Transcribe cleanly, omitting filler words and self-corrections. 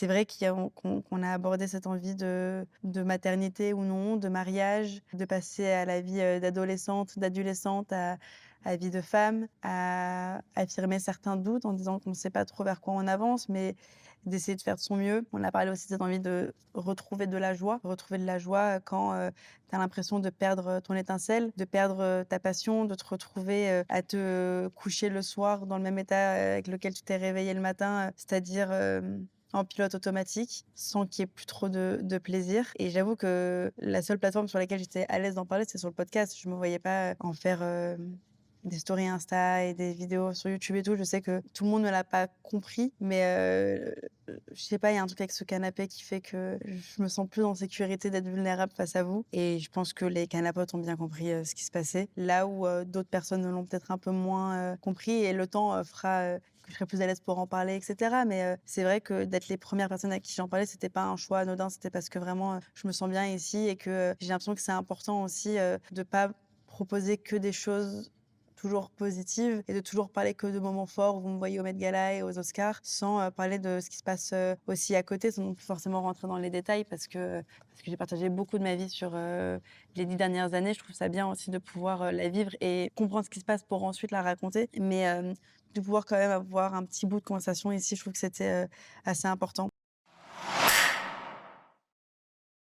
C'est vrai qu'on a abordé cette envie de maternité ou non, de mariage, de passer à la vie, d'adolescente, d'adolescente à vie de femme, à affirmer certains doutes en disant qu'on ne sait pas trop vers quoi on avance, mais d'essayer de faire de son mieux. On a parlé aussi de cette envie de retrouver de la joie, quand, tu as l'impression de perdre, ton étincelle, de perdre, ta passion, de te retrouver, à te coucher le soir dans le même état, avec lequel tu t'es réveillé le matin, c'est-à-dire, en pilote automatique, sans qu'il y ait plus trop de plaisir. Et j'avoue que la seule plateforme sur laquelle j'étais à l'aise d'en parler, c'est sur le podcast. Je me voyais pas en faire, des stories Insta et des vidéos sur YouTube et tout. Je sais que tout le monde ne l'a pas compris, mais je sais pas, il y a un truc avec ce canapé qui fait que je me sens plus en sécurité d'être vulnérable face à vous, et je pense que les canapotes ont bien compris, ce qui se passait. Là où, d'autres personnes l'ont peut-être un peu moins, compris, et le temps, fera, que je serai plus à l'aise pour en parler et cetera. Mais c'est vrai que d'être les premières personnes à qui j'en parlais, c'était pas un choix anodin, c'était parce que vraiment, je me sens bien ici, et que, j'ai l'impression que c'est important aussi, de pas proposer que des choses toujours positives, et de toujours parler que de moments forts où vous me voyez aux Met Gala et aux Oscars, sans, parler de ce qui se passe, aussi à côté, sans non plus forcément rentrer dans les détails, parce que j'ai partagé beaucoup de ma vie sur, les 10 dernières années. Je trouve ça bien aussi de pouvoir, la vivre et comprendre ce qui se passe pour ensuite la raconter. Mais, de pouvoir quand même avoir un petit bout de conversation ici, je trouve que c'était, assez important.